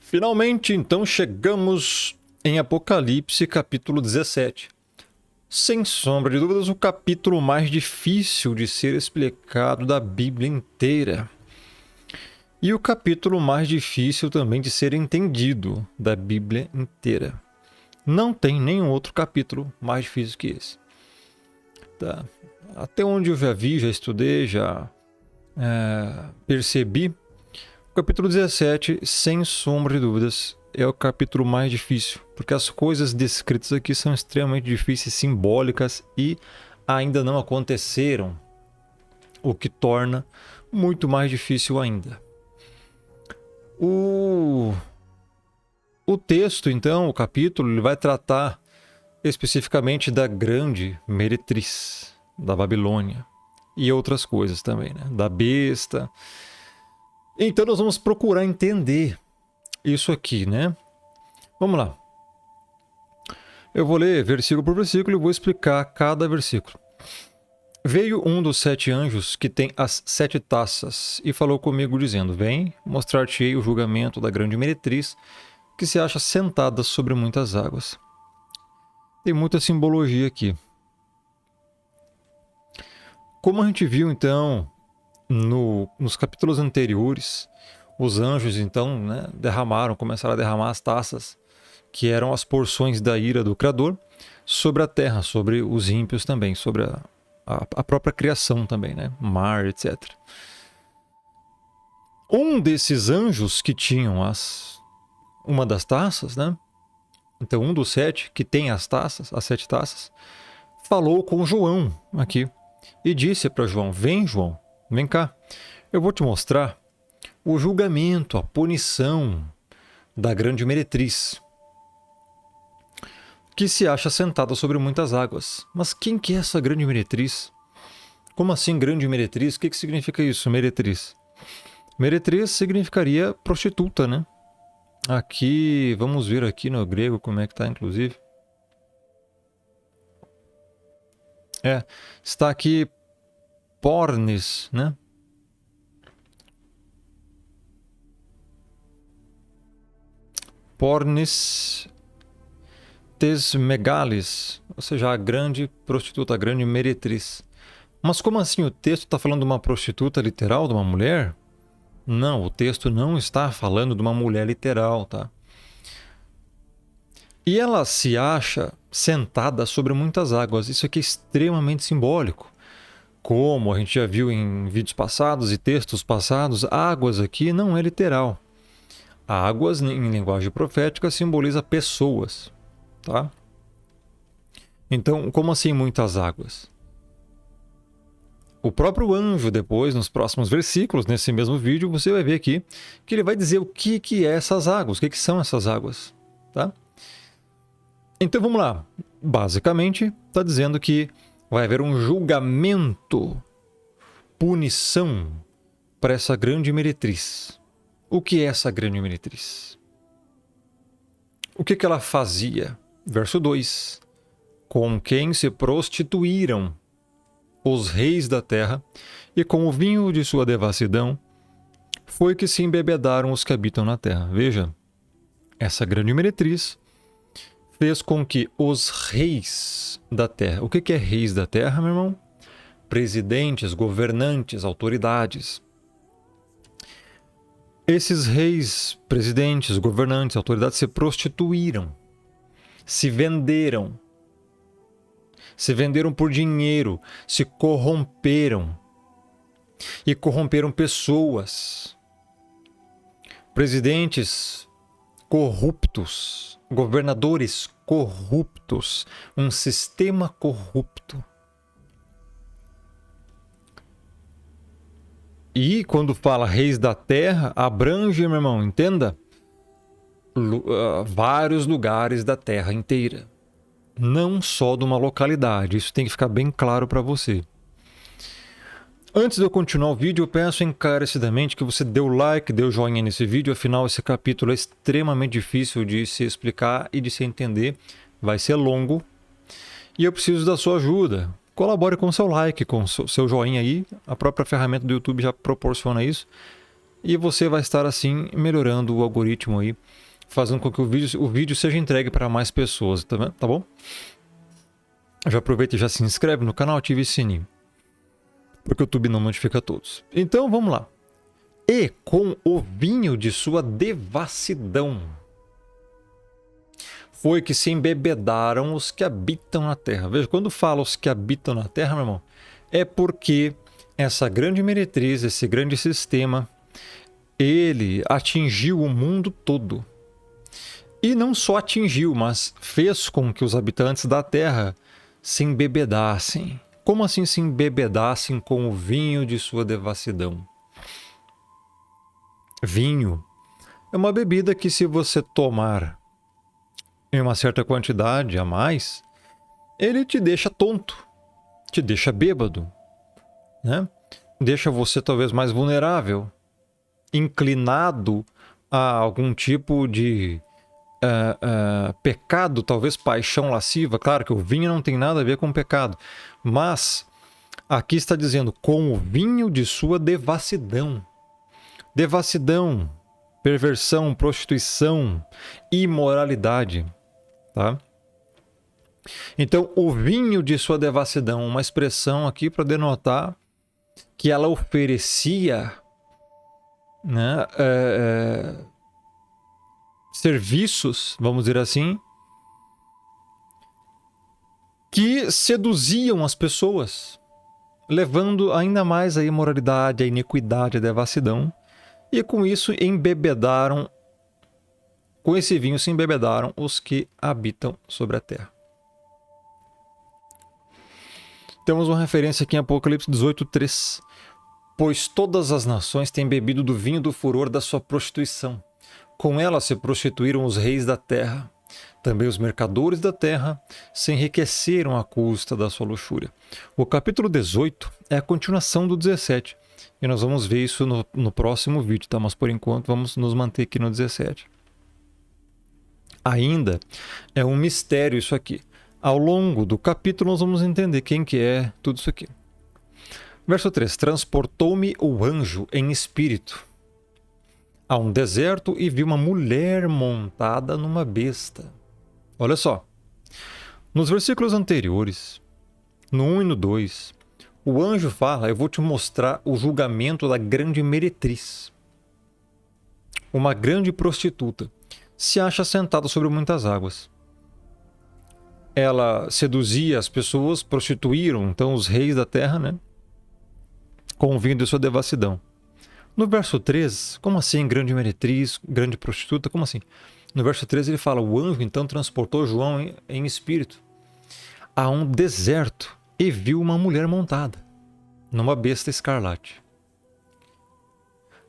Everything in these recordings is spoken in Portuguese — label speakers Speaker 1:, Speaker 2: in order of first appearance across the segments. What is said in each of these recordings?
Speaker 1: Finalmente, então, chegamos em Apocalipse, capítulo 17. Sem sombra de dúvidas, o capítulo mais difícil de ser explicado da Bíblia inteira. E o capítulo mais difícil também de ser entendido da Bíblia inteira. Não tem nenhum outro capítulo mais difícil que esse. Tá? Até onde eu já vi, já estudei, já percebi, o capítulo 17, sem sombra de dúvidas, é o capítulo mais difícil, porque as coisas descritas aqui são extremamente difíceis, simbólicas e ainda não aconteceram, o que torna muito mais difícil ainda. O texto, então, o capítulo, ele vai tratar especificamente da grande meretriz da Babilônia e outras coisas também, né? Da besta. Então nós vamos procurar entender isso aqui, né? Vamos lá. Eu vou ler versículo por versículo e vou explicar cada versículo. Veio um dos 7 anjos que tem as 7 taças e falou comigo dizendo: Vem, mostrar-te-ei o julgamento da grande meretriz que se acha sentada sobre muitas águas. Tem muita simbologia aqui. Como a gente viu então nos capítulos anteriores, os anjos então, né, começaram a derramar as taças, que eram as porções da ira do Criador, sobre a terra, sobre os ímpios também, sobre a própria criação também, né, mar, etc. Um desses anjos que tinham uma das taças, né, então um dos 7 que tem as 7 taças, falou com João aqui e disse para João: Vem, João, vem cá, eu vou te mostrar o julgamento, a punição da grande meretriz, que se acha sentada sobre muitas águas. Mas quem que é essa grande meretriz? Como assim grande meretriz? O que significa isso, meretriz? Meretriz significaria prostituta, né? Aqui, vamos ver aqui no grego como é que está, inclusive. Está aqui pornis, né? Pornis tesmegalis, ou seja, a grande prostituta, a grande meretriz. Mas como assim o texto está falando de uma prostituta literal, de uma mulher? Não, o texto não está falando de uma mulher literal, tá? E ela se acha sentada sobre muitas águas. Isso aqui é extremamente simbólico. Como a gente já viu em vídeos passados e textos passados, águas aqui não é literal. Águas, em linguagem profética, simboliza pessoas, tá? Então, como assim muitas águas? O próprio anjo, depois, nos próximos versículos, nesse mesmo vídeo, você vai ver aqui que ele vai dizer o que é essas águas, o que são essas águas, tá? Então, vamos lá. Basicamente, está dizendo que vai haver um julgamento, punição para essa grande meretriz. O que é essa grande meretriz? O que ela fazia? Verso 2. Com quem se prostituíram os reis da terra, e com o vinho de sua devassidão foi que se embebedaram os que habitam na terra. Veja, essa grande meretriz fez com que os reis da terra... O que é reis da terra, meu irmão? Presidentes, governantes, autoridades. Esses reis, presidentes, governantes, autoridades se prostituíram, se venderam por dinheiro, se corromperam e corromperam pessoas. Presidentes corruptos, governadores corruptos, um sistema corrupto. E quando fala reis da terra, abrange, meu irmão, entenda, vários lugares da terra inteira. Não só de uma localidade, isso tem que ficar bem claro para você. Antes de eu continuar o vídeo, eu peço encarecidamente que você dê o like, dê o joinha nesse vídeo, afinal esse capítulo é extremamente difícil de se explicar e de se entender, vai ser longo, e eu preciso da sua ajuda. Colabore com o seu like, com o seu joinha aí, a própria ferramenta do YouTube já proporciona isso, e você vai estar assim melhorando o algoritmo aí, fazendo com que o vídeo seja entregue para mais pessoas, tá bom? Já aproveita e já se inscreve no canal, ative o sininho, porque o YouTube não notifica todos. Então vamos lá. E com o vinho de sua devassidão foi que se embebedaram os que habitam na terra. Veja, quando fala os que habitam na terra, meu irmão, é porque essa grande meretriz, esse grande sistema, ele atingiu o mundo todo. E não só atingiu, mas fez com que os habitantes da terra se embebedassem. Como assim se embebedassem com o vinho de sua devassidão? Vinho é uma bebida que, se você tomar em uma certa quantidade a mais, ele te deixa tonto, te deixa bêbado, né? Deixa você talvez mais vulnerável, inclinado a algum tipo de pecado, talvez paixão lasciva. Claro que o vinho não tem nada a ver com pecado, mas aqui está dizendo com o vinho de sua devassidão. Devassidão, perversão, prostituição, imoralidade, tá? Então, o vinho de sua devassidão, uma expressão aqui para denotar que ela oferecia, né, serviços, vamos dizer assim, que seduziam as pessoas, levando ainda mais a imoralidade, a iniquidade, a devassidão, e com isso embebedaram, com esse vinho se embebedaram os que habitam sobre a terra. Temos uma referência aqui em Apocalipse 18:3. Pois todas as nações têm bebido do vinho do furor da sua prostituição. Com ela se prostituíram os reis da terra. Também os mercadores da terra se enriqueceram à custa da sua luxúria. O capítulo 18 é a continuação do 17. E nós vamos ver isso no próximo vídeo, tá? Mas por enquanto vamos nos manter aqui no 17. Ainda é um mistério isso aqui. Ao longo do capítulo nós vamos entender quem que é tudo isso aqui. Verso 3. Transportou-me o anjo em espírito a um deserto e vi uma mulher montada numa besta. Olha só. Nos versículos anteriores, no 1 e no 2, o anjo fala: eu vou te mostrar o julgamento da grande meretriz. Uma grande prostituta se acha sentada sobre muitas águas. Ela seduzia as pessoas, prostituíram então os reis da terra, né? Com o vinho de sua devassidão. No verso 3, como assim grande meretriz, grande prostituta? Como assim? No verso 3 ele fala: o anjo então transportou João em espírito a um deserto e viu uma mulher montada numa besta escarlate.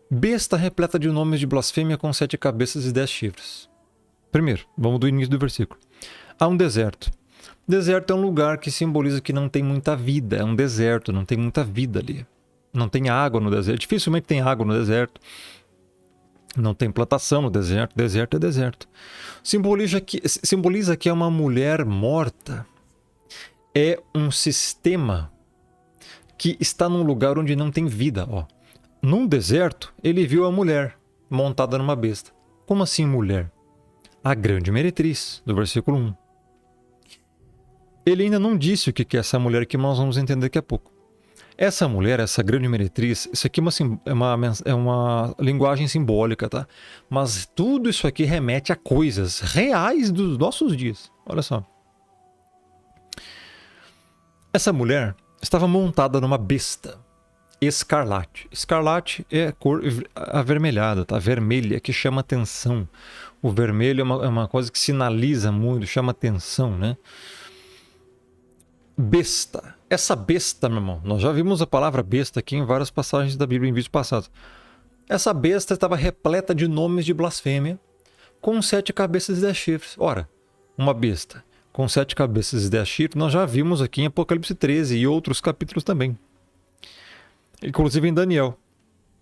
Speaker 1: Besta repleta de nomes de blasfêmia com 7 cabeças e 10 chifres. Primeiro, vamos do início do versículo. Há um deserto. Deserto é um lugar que simboliza que não tem muita vida. É um deserto, não tem muita vida ali. Não tem água no deserto. Dificilmente tem água no deserto. Não tem plantação no deserto. Deserto é deserto. Simboliza que é uma mulher morta. É um sistema que está num lugar onde não tem vida. Ó. Num deserto, ele viu a mulher montada numa besta. Como assim mulher? A grande meretriz, do versículo 1. Ele ainda não disse o que é essa mulher, que nós vamos entender daqui a pouco. Essa mulher, essa grande meretriz, isso aqui é uma linguagem simbólica, tá? Mas tudo isso aqui remete a coisas reais dos nossos dias. Olha só. Essa mulher estava montada numa besta escarlate. Escarlate é cor avermelhada, tá? Vermelha, que chama atenção. O vermelho é uma coisa que sinaliza muito, chama atenção, né? Besta. Essa besta, meu irmão, nós já vimos a palavra besta aqui em várias passagens da Bíblia em vídeos passados. Essa besta estava repleta de nomes de blasfêmia, com 7 cabeças e 10 chifres. Ora, uma besta com 7 cabeças e 10 chifres, nós já vimos aqui em Apocalipse 13 e outros capítulos também. Inclusive em Daniel.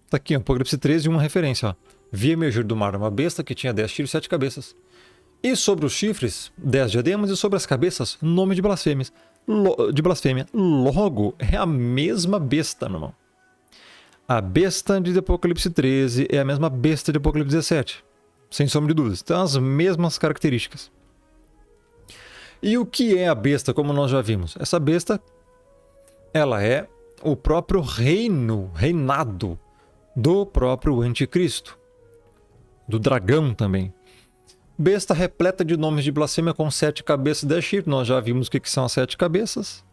Speaker 1: Está aqui, Apocalipse 13, uma referência. Ó. Vi emergir do mar uma besta que tinha 10 chifres e 7 cabeças. E sobre os chifres, 10 diademas, e sobre as cabeças, nome de blasfêmia. Logo, é a mesma besta, meu irmão. A besta de Apocalipse 13 é a mesma besta de Apocalipse 17. Sem sombra de dúvidas. Tem as mesmas características. E o que é a besta, como nós já vimos? Essa besta, ela é o próprio reinado do próprio anticristo. Do dragão também. Besta repleta de nomes de blasfêmia com 7 cabeças e 10 chifres. Nós já vimos o que são as 7 cabeças.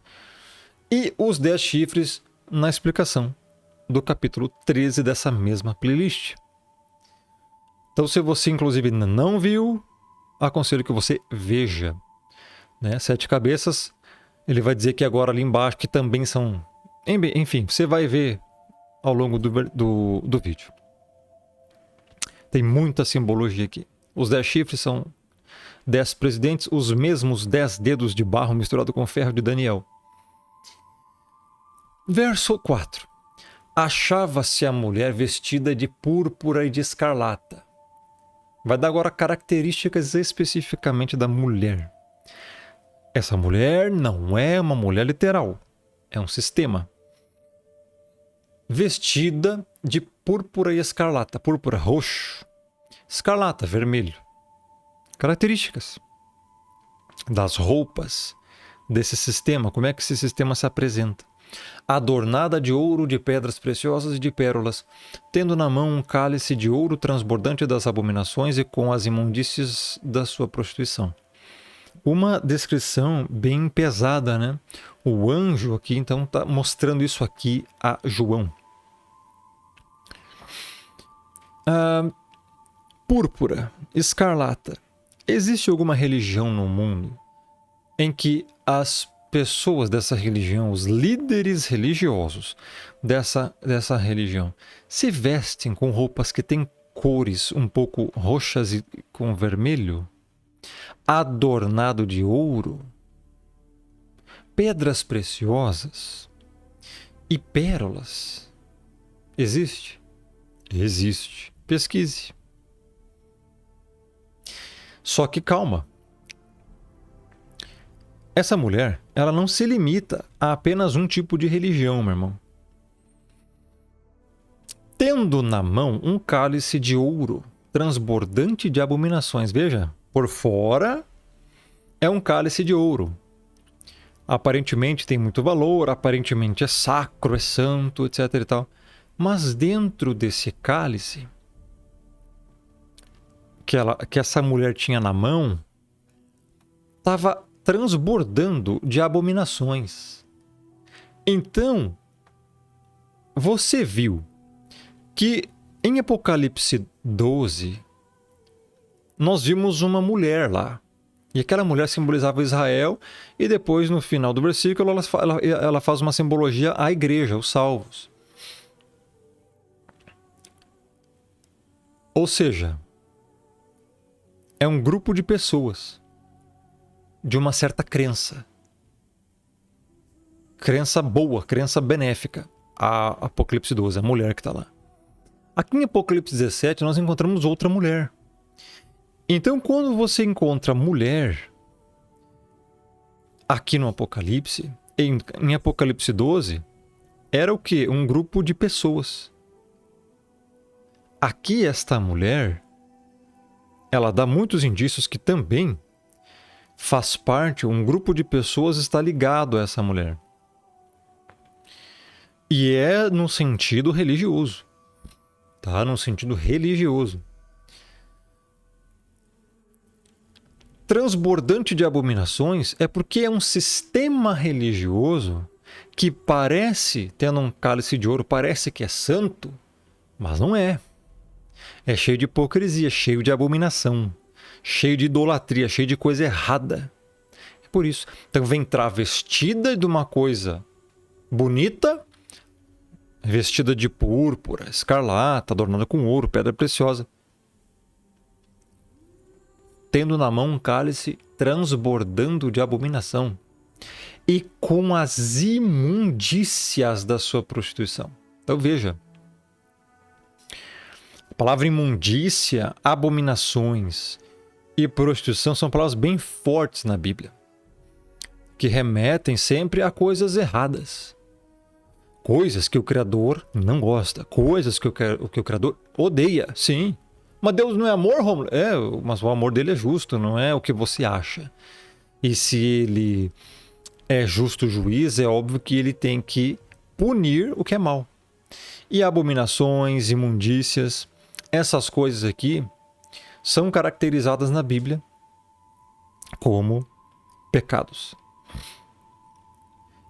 Speaker 1: E os 10 chifres na explicação do capítulo 13 dessa mesma playlist. Então, se você inclusive ainda não viu, aconselho que você veja. 7 cabeças, ele vai dizer que agora ali embaixo, que também são... Enfim, você vai ver ao longo do vídeo. Tem muita simbologia aqui. Os 10 chifres são 10 presidentes, os mesmos 10 dedos de barro misturado com ferro de Daniel. Verso 4. Achava-se a mulher vestida de púrpura e de escarlata. Vai dar agora características especificamente da mulher. Essa mulher não é uma mulher literal, é um sistema. Vestida de púrpura e escarlata. Púrpura, roxo. Escarlata, vermelho. Características das roupas desse sistema. Como é que esse sistema se apresenta? Adornada de ouro, de pedras preciosas e de pérolas, tendo na mão um cálice de ouro transbordante das abominações e com as imundícies da sua prostituição. Uma descrição bem pesada, né? O anjo aqui, então, está mostrando isso aqui a João. Púrpura, escarlata. Existe alguma religião no mundo em que as pessoas dessa religião, os líderes religiosos dessa religião, se vestem com roupas que têm cores um pouco roxas e com vermelho, adornado de ouro, pedras preciosas e pérolas? Existe? Existe. Pesquise. Só que calma. Essa mulher, ela não se limita a apenas um tipo de religião, meu irmão. Tendo na mão um cálice de ouro, transbordante de abominações. Veja, por fora é um cálice de ouro. Aparentemente tem muito valor, aparentemente é sacro, é santo, etc e tal. Mas dentro desse cálice que essa mulher tinha na mão, estava transbordando de abominações. Então, você viu que em Apocalipse 12, nós vimos uma mulher lá. E aquela mulher simbolizava Israel, e depois, no final do versículo, ela faz uma simbologia à igreja, os salvos. Ou seja, é um grupo de pessoas de uma certa crença. Crença boa, crença benéfica. A Apocalipse 12, a mulher que está lá. Aqui em Apocalipse 17, nós encontramos outra mulher. Então, quando você encontra mulher aqui no Apocalipse, em Apocalipse 12, era o quê? Um grupo de pessoas. Aqui esta mulher, ela dá muitos indícios que também faz parte, um grupo de pessoas está ligado a essa mulher. E é no sentido religioso. Tá? No sentido religioso. Transbordante de abominações é porque é um sistema religioso que parece, tendo um cálice de ouro, parece que é santo, mas não é. É cheio de hipocrisia, cheio de abominação, cheio de idolatria, cheio de coisa errada. É por isso. Então vem travestida de uma coisa bonita, vestida de púrpura, escarlata, adornada com ouro, pedra preciosa, tendo na mão um cálice transbordando de abominação e com as imundícias da sua prostituição. Então veja, a palavra imundícia, abominações e prostituição são palavras bem fortes na Bíblia, que remetem sempre a coisas erradas. Coisas que o Criador não gosta. Coisas que o Criador odeia. Sim. Mas Deus não é amor, Rômulo? É, mas o amor dele é justo, não é o que você acha. E se ele é justo juiz, é óbvio que ele tem que punir o que é mal. E abominações, imundícias, essas coisas aqui são caracterizadas na Bíblia como pecados.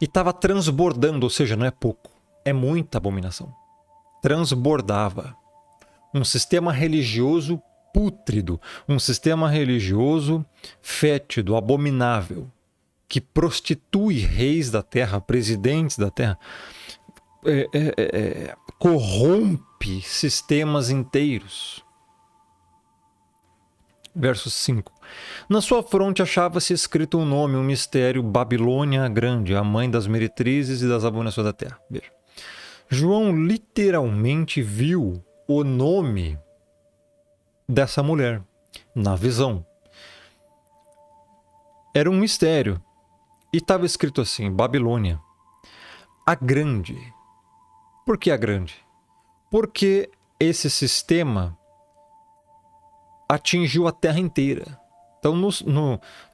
Speaker 1: E estava transbordando, ou seja, não é pouco, é muita abominação. Transbordava. Um sistema religioso pútrido, um sistema religioso fétido, abominável, que prostitui reis da terra, presidentes da terra, corrompe sistemas inteiros. Verso 5. Na sua fronte achava-se escrito um nome, um mistério: Babilônia a Grande, a mãe das meretrizes e das abominações da terra. Veja. João literalmente viu o nome dessa mulher na visão. Era um mistério. E estava escrito assim: Babilônia, a Grande. Por que a Grande? Porque esse sistema atingiu a Terra inteira. Então,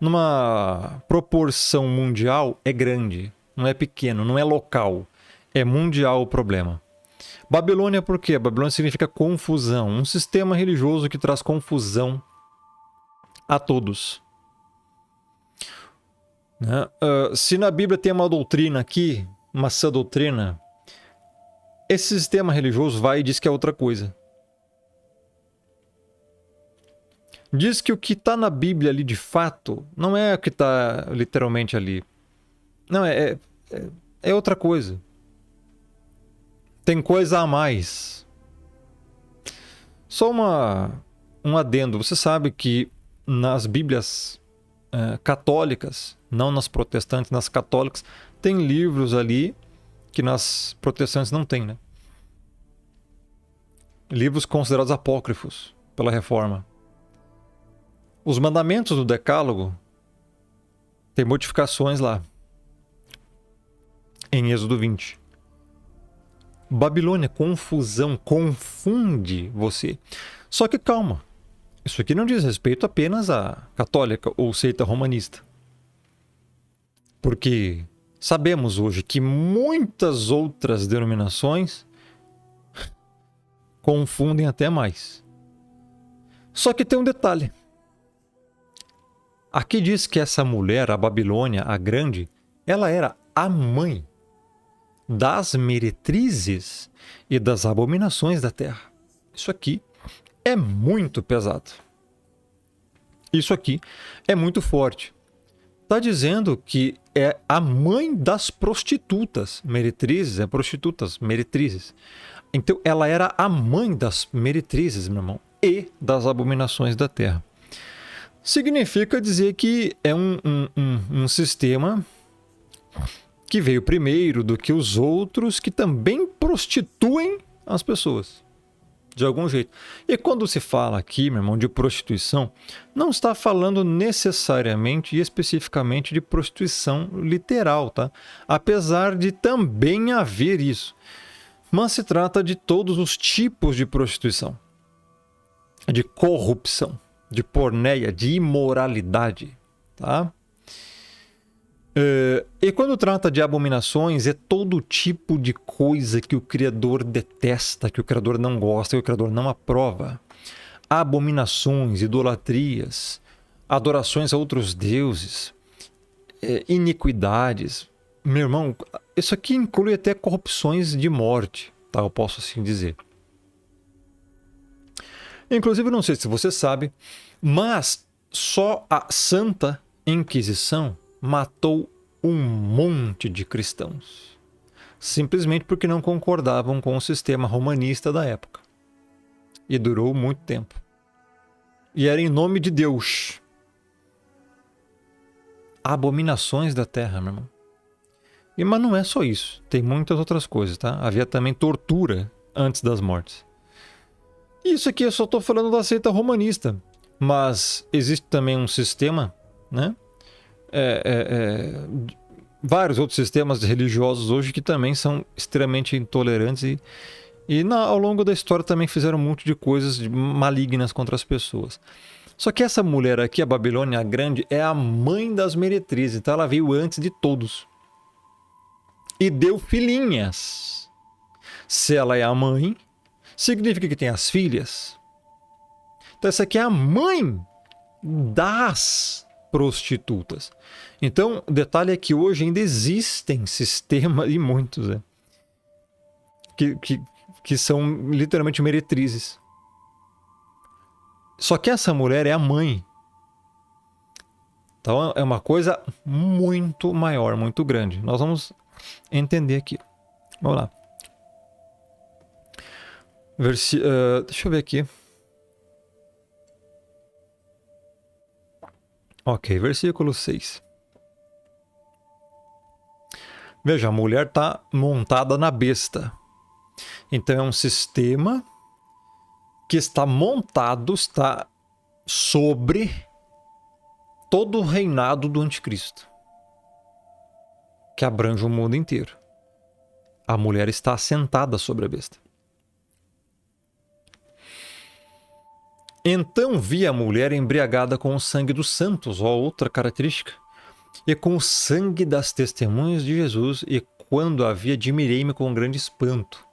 Speaker 1: numa proporção mundial, é grande. Não é pequeno, não é local. É mundial o problema. Babilônia por quê? Babilônia significa confusão. Um sistema religioso que traz confusão a todos. Se na Bíblia tem uma doutrina aqui, uma sã doutrina, esse sistema religioso vai e diz que é outra coisa. Diz que o que está na Bíblia ali de fato não é o que está literalmente ali. Não, é outra coisa. Tem coisa a mais. Só um adendo. Você sabe que nas Bíblias católicas, não nas protestantes, nas católicas, tem livros ali que nas protestantes não tem, né? Livros considerados apócrifos pela Reforma. Os mandamentos do Decálogo tem modificações lá. Em Êxodo 20. Babilônia, confusão, confunde você. Só que calma. Isso aqui não diz respeito apenas à católica ou seita romanista. Porque sabemos hoje que muitas outras denominações confundem até mais. Só que tem um detalhe. Aqui diz que essa mulher, a Babilônia, a Grande, ela era a mãe das meretrizes e das abominações da terra. Isso aqui é muito pesado. Isso aqui é muito forte. Está dizendo que é a mãe das prostitutas. Meretrizes é prostitutas, meretrizes. Então ela era a mãe das meretrizes, meu irmão, e das abominações da terra. Significa dizer que é um sistema que veio primeiro do que os outros, que também prostituem as pessoas, de algum jeito. E quando se fala aqui, meu irmão, de prostituição, não está falando necessariamente e especificamente de prostituição literal, tá? Apesar de também haver isso. Mas se trata de todos os tipos de prostituição, de corrupção, de porneia, de imoralidade, tá? E quando trata de abominações, é todo tipo de coisa que o Criador detesta, que o Criador não gosta, que o Criador não aprova. Abominações, idolatrias, adorações a outros deuses, iniquidades. Meu irmão, isso aqui inclui até corrupções de morte, tá? Eu posso assim dizer. Inclusive, não sei se você sabe, mas só a Santa Inquisição matou um monte de cristãos, simplesmente porque não concordavam com o sistema romanista da época. E durou muito tempo. E era em nome de Deus. Abominações da terra, meu irmão. Mas não é só isso. Tem muitas outras coisas, tá? Havia também tortura antes das mortes. Isso aqui eu só estou falando da seita romanista. Mas existe também um sistema, né? vários outros sistemas religiosos hoje que também são extremamente intolerantes ao longo da história também fizeram um monte de coisas malignas contra as pessoas. Só que essa mulher aqui, a Babilônia Grande, é a mãe das meretrizes, então ela veio antes de todos. E deu filhinhas. Se ela é a mãe, significa que tem as filhas. Então essa aqui é a mãe das prostitutas. Então, o detalhe é que hoje ainda existem sistemas, e muitos, que são literalmente meretrizes. Só que essa mulher é a mãe. Então é uma coisa muito maior, muito grande. Nós vamos entender aqui. Vamos lá. Deixa eu ver aqui. Ok, versículo 6. Veja, a mulher está montada na besta. Então é um sistema que está montado, está sobre todo o reinado do anticristo, que abrange o mundo inteiro. A mulher está assentada sobre a besta. Então vi a mulher embriagada com o sangue dos santos, ó, outra característica, e com o sangue das testemunhas de Jesus, e quando a vi, admirei-me com um grande espanto.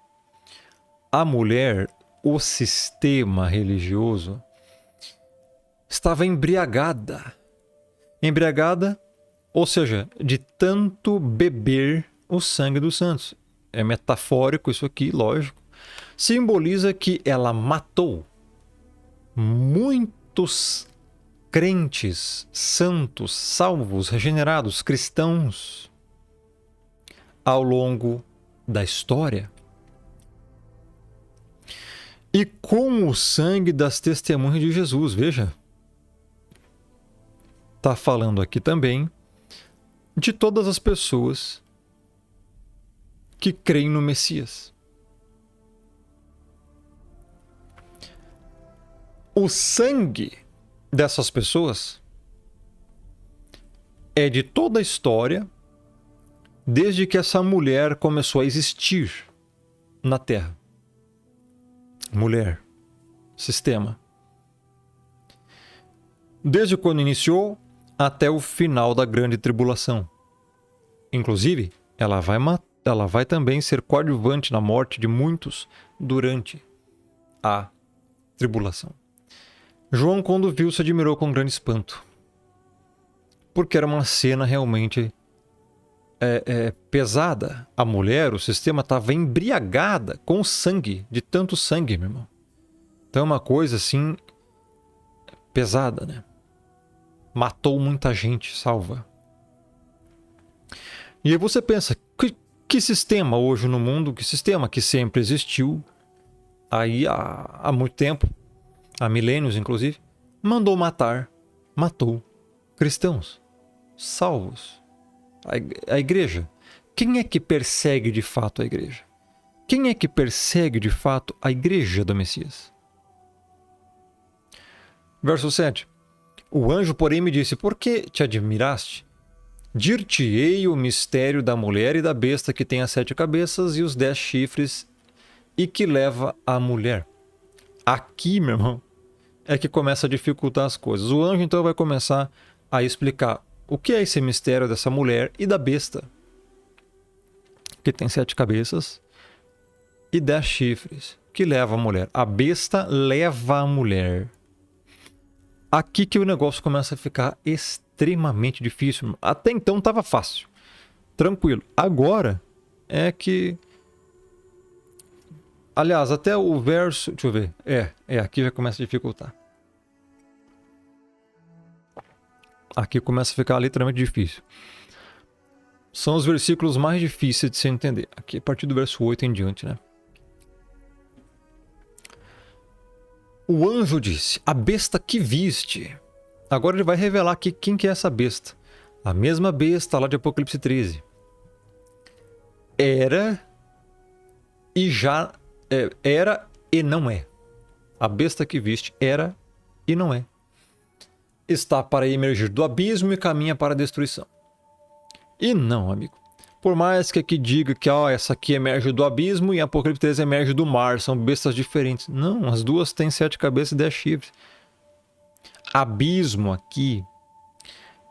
Speaker 1: A mulher, o sistema religioso, estava embriagada. Embriagada, ou seja, de tanto beber o sangue dos santos. É metafórico isso aqui, lógico. Simboliza que ela matou muitos crentes, santos, salvos, regenerados, cristãos ao longo da história. E com o sangue das testemunhas de Jesus, veja. Está falando aqui também de todas as pessoas que creem no Messias. O sangue dessas pessoas é de toda a história, desde que essa mulher começou a existir na Terra. Mulher, sistema. Desde quando iniciou até o final da grande tribulação. Inclusive, ela vai também ser coadjuvante na morte de muitos durante a tribulação. João, quando viu, se admirou com grande espanto, porque era uma cena realmente pesada. A mulher, o sistema, estava embriagada com sangue, de tanto sangue, meu irmão. Então é uma coisa assim pesada, né? Matou muita gente, salva. E aí você pensa, que sistema hoje no mundo, que sistema que sempre existiu aí há muito tempo, há milênios inclusive, matou cristãos, salvos, a igreja. Quem é que persegue de fato a igreja? Quem é que persegue de fato a igreja do Messias? Verso 7. O anjo, porém, me disse: por que te admiraste? Dir-te-ei o mistério da mulher e da besta que tem as 7 cabeças e os 10 chifres e que leva a mulher. Aqui, meu irmão, é que começa a dificultar as coisas. O anjo, então, vai começar a explicar o que é esse mistério dessa mulher e da besta, que tem 7 cabeças e 10 chifres, que leva a mulher. A besta leva a mulher. Aqui que o negócio começa a ficar extremamente difícil. Até então estava fácil, tranquilo. Agora é que... Aliás, até o verso... Deixa eu ver. Aqui já começa a dificultar. Aqui começa a ficar literalmente difícil. São os versículos mais difíceis de se entender. Aqui a partir do verso 8 em diante, né? O anjo disse: a besta que viste. Agora ele vai revelar aqui quem que é essa besta. A mesma besta lá de Apocalipse 13. Era e não é. A besta que viste era e não é. Está para emergir do abismo e caminha para a destruição. E não, amigo. Por mais que aqui diga que essa aqui emerge do abismo e Apocalipse 13 emerge do mar, são bestas diferentes. Não, as duas têm 7 cabeças e 10 chifres. Abismo aqui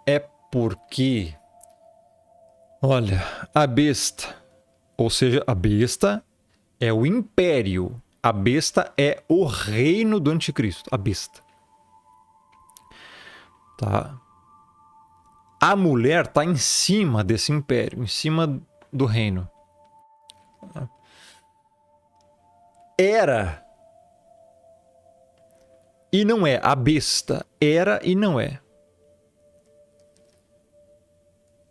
Speaker 1: é porque, olha, a besta, ou seja, a besta é o império. A besta é o reino do anticristo. A besta. Tá? A mulher está em cima desse império, em cima do reino. Era e não é. A besta era e não é.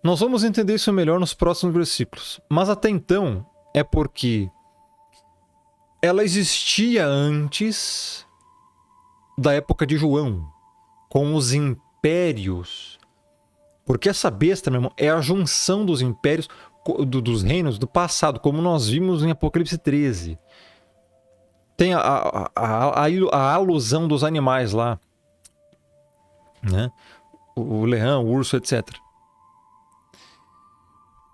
Speaker 1: Nós vamos entender isso melhor nos próximos versículos. Mas até então é porque ela existia antes da época de João, com os impérios. Porque essa besta, meu irmão, é a junção dos impérios, dos reinos do passado, como nós vimos em Apocalipse 13. Tem a alusão dos animais lá, né? O leão, o urso, etc.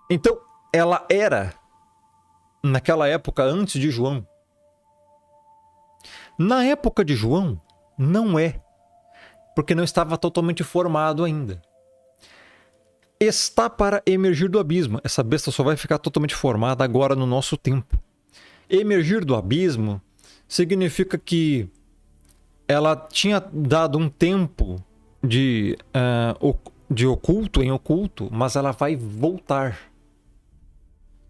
Speaker 1: Então, ela era, naquela época, antes de João. Na época de João, não é, porque não estava totalmente formado ainda. Está para emergir do abismo. Essa besta só vai ficar totalmente formada agora no nosso tempo. Emergir do abismo significa que ela tinha dado um tempo de oculto em oculto, mas ela vai voltar.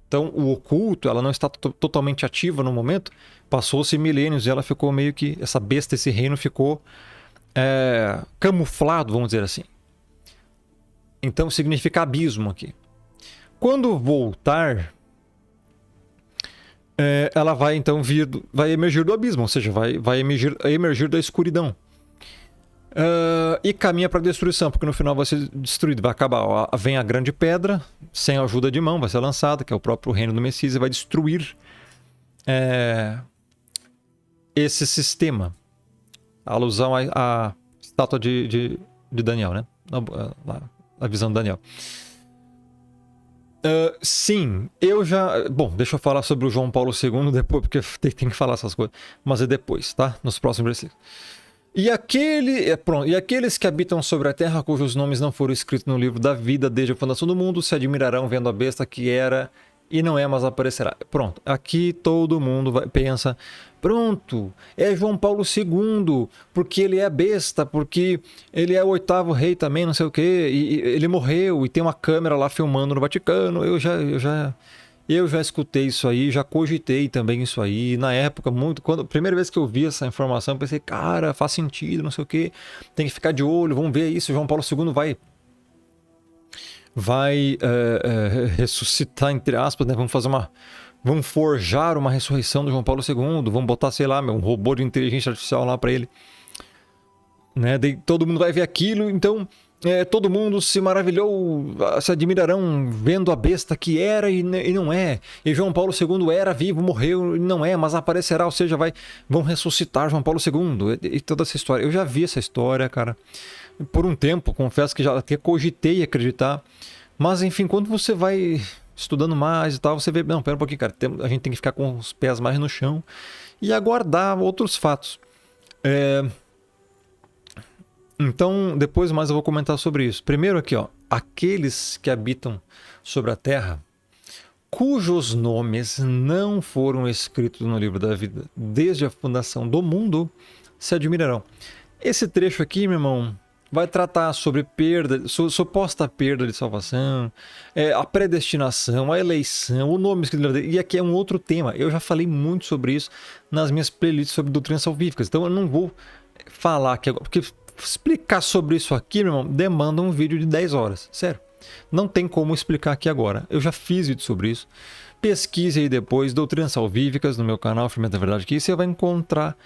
Speaker 1: Então, o oculto, ela não está totalmente ativa no momento. Passou-se milênios e ela ficou meio que... Essa besta, esse reino ficou camuflado, vamos dizer assim. Então, significa abismo aqui. Quando voltar, ela vai então vai emergir do abismo, ou seja, vai emergir da escuridão. E caminha para a destruição, porque no final vai ser destruído, vai acabar. Vem a grande pedra, sem a ajuda de mão, vai ser lançada, que é o próprio reino do Messias, e vai destruir esse sistema. A alusão à estátua de Daniel, né? A visão de Daniel. Sim, eu já... Bom, deixa eu falar sobre o João Paulo II depois, porque tem que falar essas coisas. Mas é depois, tá? Nos próximos versículos. E aqueles que habitam sobre a terra, cujos nomes não foram escritos no livro da vida desde a fundação do mundo, se admirarão vendo a besta que era e não é, mas aparecerá. Pronto, aqui todo mundo pensa, pronto, é João Paulo II, porque ele é besta, porque ele é o 8º rei também, não sei o quê, e ele morreu, e tem uma câmera lá filmando no Vaticano. Eu já escutei isso aí, já cogitei também isso aí. Na época, a primeira vez que eu vi essa informação, eu pensei, cara, faz sentido, não sei o quê, tem que ficar de olho, vamos ver isso, João Paulo II vai ressuscitar, entre aspas, né? Vamos forjar uma ressurreição do João Paulo II, vamos botar, sei lá, um robô de inteligência artificial lá para ele, né? Daí todo mundo vai ver aquilo, então todo mundo se maravilhou, se admirarão vendo a besta que era e não é, e João Paulo II era vivo, morreu e não é, mas aparecerá, ou seja, vão ressuscitar João Paulo II e toda essa história. Eu já vi essa história, cara, por um tempo, confesso que já até cogitei acreditar, mas enfim, quando você vai estudando mais e tal, você vê, não, pera um pouquinho, cara, a gente tem que ficar com os pés mais no chão e aguardar outros fatos. Então, depois mais eu vou comentar sobre isso. Primeiro aqui, ó, aqueles que habitam sobre a terra, cujos nomes não foram escritos no livro da vida desde a fundação do mundo, se admirarão. Esse trecho aqui, meu irmão, vai tratar sobre suposta perda de salvação, a predestinação, a eleição, o nome escrito no livro da vida. E aqui é um outro tema. Eu já falei muito sobre isso nas minhas playlists sobre doutrinas salvíficas. Então eu não vou falar aqui agora, porque explicar sobre isso aqui, meu irmão, demanda um vídeo de 10 horas. Sério. Não tem como explicar aqui agora. Eu já fiz vídeo sobre isso. Pesquise aí depois, doutrinas salvíficas no meu canal, Firmeza da Verdade, que você vai encontrar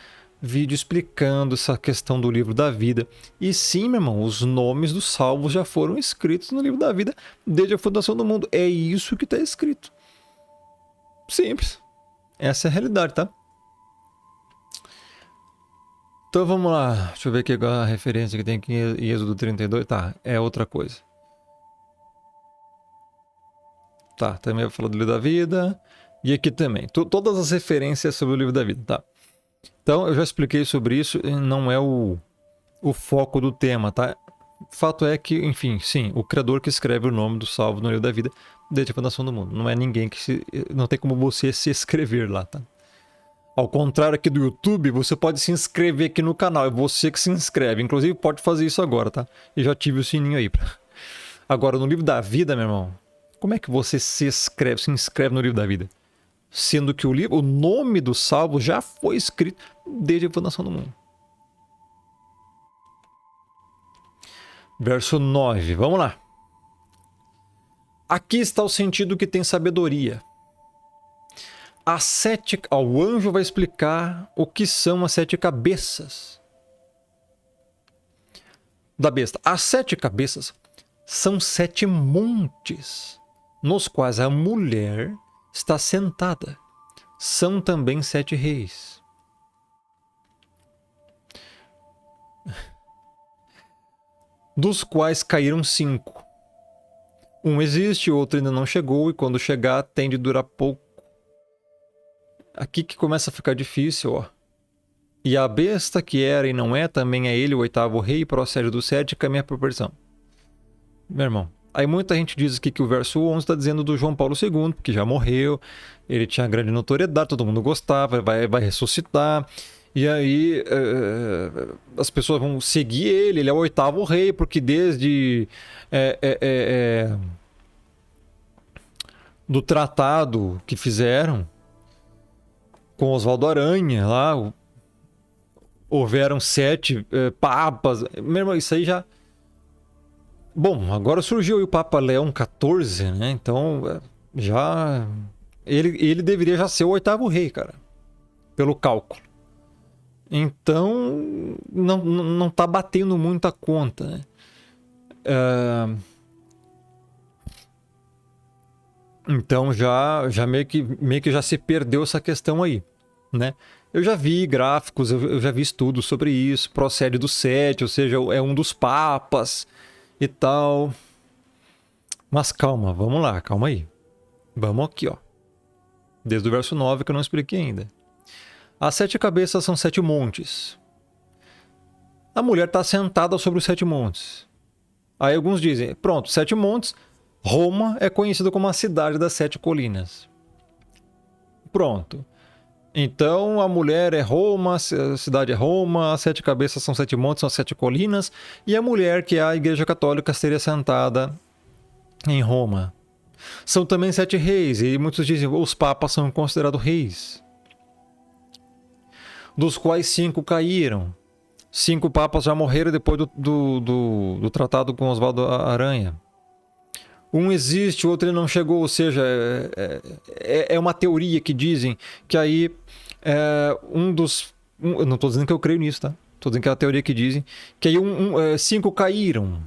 Speaker 1: vídeo explicando essa questão do livro da vida. E sim, meu irmão, os nomes dos salvos já foram escritos no livro da vida desde a fundação do mundo. É isso que está escrito. Simples. Essa é a realidade, tá? Então vamos lá, deixa eu ver aqui a referência que tem aqui em Êxodo 32, tá, é outra coisa. Tá, também vai falar do livro da vida. E aqui também. Todas as referências sobre o livro da vida, tá? Então, eu já expliquei sobre isso, não é o foco do tema, tá? O fato é que, enfim, sim, o criador que escreve o nome do salvo no livro da vida desde a fundação do mundo. Não é ninguém que não tem como você se inscrever lá, tá? Ao contrário aqui do YouTube, você pode se inscrever aqui no canal. É você que se inscreve. Inclusive, pode fazer isso agora, tá? E já tive o sininho aí. Agora, no livro da vida, meu irmão, como é que você se inscreve no livro da vida? Sendo que o nome do salvo já foi escrito desde a fundação do mundo. Verso 9, vamos lá. Aqui está o sentido que tem sabedoria. O anjo vai explicar o que são as 7 cabeças da besta. As 7 cabeças são 7 montes, nos quais a mulher está sentada. São também 7 reis. Dos quais caíram 5. Um existe, o outro ainda não chegou, e quando chegar tende a durar pouco. Aqui que começa a ficar difícil, ó. E a besta que era e não é, também é ele o 8º rei, procede do 7 e caminha por perdição. Meu irmão, aí muita gente diz aqui que o verso 11 está dizendo do João Paulo II, que já morreu, ele tinha grande notoriedade, todo mundo gostava, vai ressuscitar. E aí as pessoas vão seguir ele é o 8º rei, porque desde do tratado que fizeram com Oswaldo Aranha, lá houveram 7 papas. Meu irmão, isso aí já... Bom, agora surgiu o Papa Leão XIV, né? Então, já... Ele deveria já ser o 8º rei, cara. Pelo cálculo. Então, não tá batendo muita conta, né? Então, já meio que já se perdeu essa questão aí, né? Eu já vi gráficos, eu já vi estudos sobre isso. Procede do 7, ou seja, é um dos papas e tal. Mas calma, vamos lá, calma aí. Vamos aqui, ó. Desde o verso 9 que eu não expliquei ainda. As 7 cabeças são 7 montes. A mulher está sentada sobre os 7 montes. Aí alguns dizem, pronto, 7 montes, Roma é conhecida como a cidade das 7 colinas. Pronto. Então a mulher é Roma, a cidade é Roma, as 7 cabeças são 7 montes, são 7 colinas, e a mulher, que é a Igreja Católica, seria sentada em Roma. São também 7 reis, e muitos dizem que os papas são considerados reis, dos quais 5 caíram. 5 papas já morreram depois do tratado com Oswaldo Aranha. Um existe, o outro ele não chegou, ou seja, é uma teoria que dizem que aí eu não estou dizendo que eu creio nisso, tá? Estou dizendo que é a teoria que dizem que aí 5 caíram.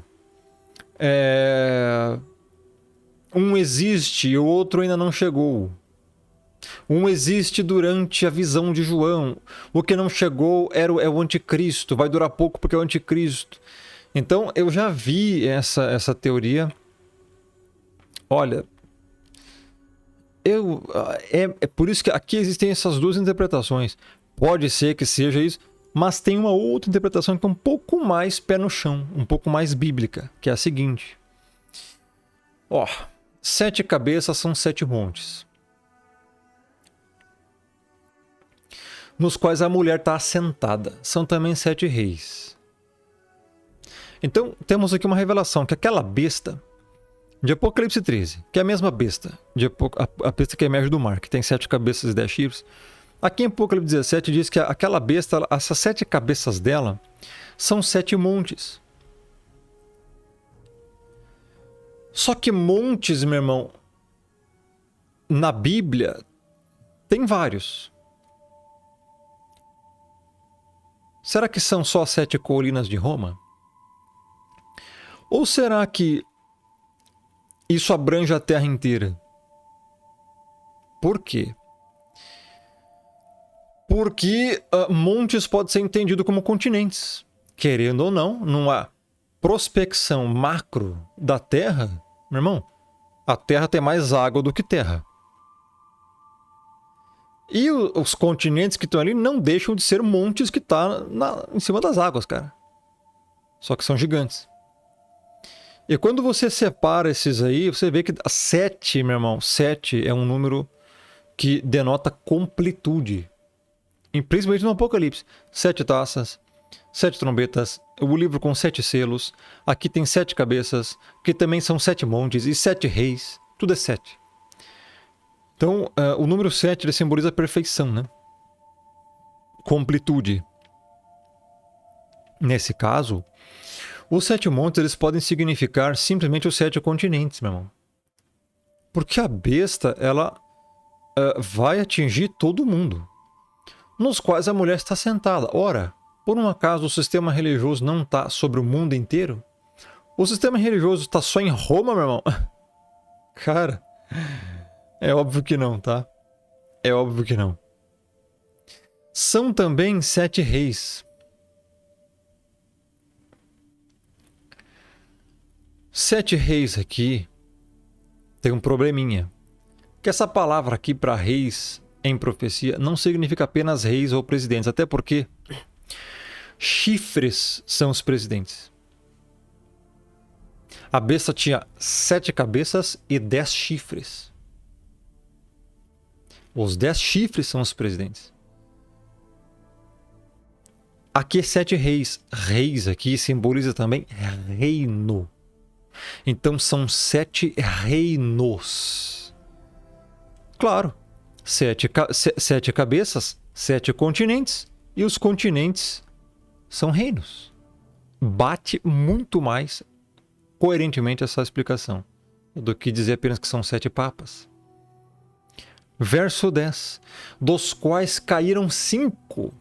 Speaker 1: Um existe e o outro ainda não chegou. Um existe durante a visão de João. O que não chegou é o anticristo. Vai durar pouco porque é o anticristo. Então eu já vi essa teoria. Olha, é por isso que aqui existem essas duas interpretações. Pode ser que seja isso, mas tem uma outra interpretação que é um pouco mais pé no chão, um pouco mais bíblica, que é a seguinte. 7 cabeças são 7 montes, nos quais a mulher está assentada. São também 7 reis. Então temos aqui uma revelação, que aquela besta de Apocalipse 13, que é a mesma besta, a besta que emerge do mar, que tem 7 cabeças e 10 chifres. Aqui em Apocalipse 17 diz que aquela besta, essas 7 cabeças dela, são 7 montes. Só que montes, meu irmão, na Bíblia, tem vários. Será que são só 7 colinas de Roma? Ou será que isso abrange a Terra inteira? Por quê? Porque montes podem ser entendidos como continentes. Querendo ou não, numa prospecção macro da Terra, meu irmão, A Terra tem mais água do que terra. E os continentes que estão ali não deixam de ser montes que tá em cima das águas, cara. Só que são gigantes. E quando você separa esses aí, você vê que 7, meu irmão, 7 é um número que denota completude. E principalmente no Apocalipse. 7 taças, 7 trombetas, o livro com 7 selos. Aqui tem 7 cabeças, que também são 7 montes e 7 reis. Tudo é 7. Então, o número 7 ele simboliza a perfeição, né? Completude. Nesse caso, os 7 montes eles podem significar simplesmente os 7 continentes, meu irmão. Porque a besta, ela vai atingir todo mundo, nos quais a mulher está sentada. Ora, por um acaso o sistema religioso não está sobre o mundo inteiro? O sistema religioso está só em Roma, meu irmão? Cara, é óbvio que não, tá? É óbvio que não. São também 7 reis. 7 reis aqui tem um probleminha. Que essa palavra aqui para reis em profecia não significa apenas reis ou presidentes. Até porque chifres são os presidentes. A besta tinha 7 cabeças e 10 chifres. Os 10 chifres são os presidentes. Aqui 7 reis. Reis aqui simboliza também reino. Então são 7 reinos. Claro, 7 cabeças, 7 continentes. E os continentes são reinos. Bate muito mais coerentemente essa explicação do que dizer apenas que são 7 papas. Verso 10. Dos quais caíram 5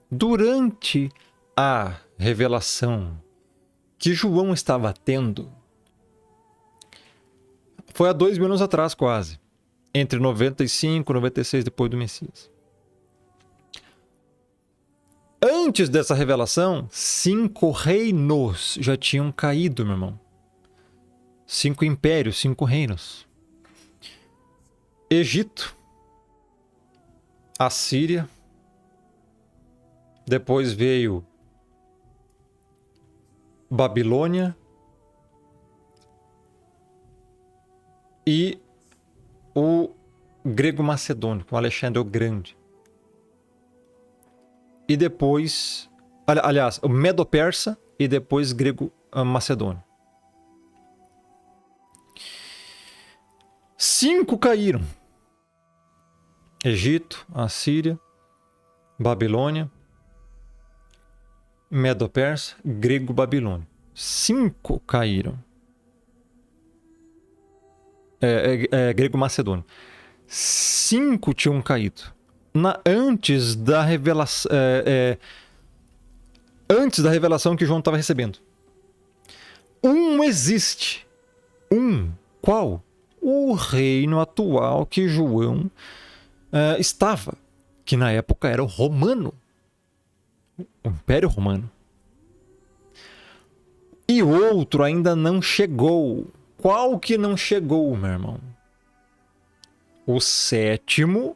Speaker 1: durante a revelação que João estava tendo. Foi há 2000 anos atrás quase. Entre 95 e 96 depois do Messias. Antes dessa revelação, 5 reinos já tinham caído, meu irmão. 5 impérios, 5 reinos. Egito, Assíria, depois veio Babilônia e o grego macedônio, com Alexandre o Grande. E depois, aliás, o medo-persa e depois grego macedônio. 5 caíram. Egito, Assíria, Babilônia, medo-persa, grego, babilônio. 5 caíram. Grego macedônio. 5 tinham caído. Antes da revelação. Antes da revelação que João estava recebendo. Um existe. Qual? O reino atual que João estava. Que na época era o romano. O Império Romano. E outro ainda não chegou. Qual que não chegou, meu irmão? O 7º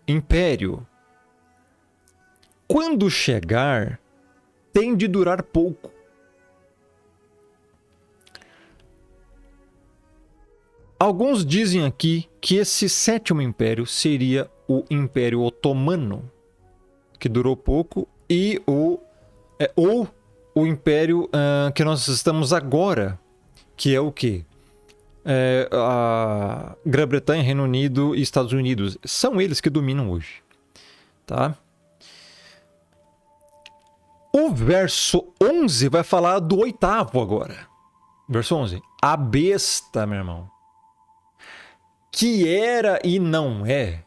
Speaker 1: Império. Quando chegar, tem de durar pouco. Alguns dizem aqui que esse 7º Império seria o Império Otomano, que durou pouco, e ou o Império que nós estamos agora, que é o quê? A Grã-Bretanha, Reino Unido e Estados Unidos. São eles que dominam hoje. Tá? O verso 11 vai falar do 8º agora. Verso 11. A besta, meu irmão, que era e não é,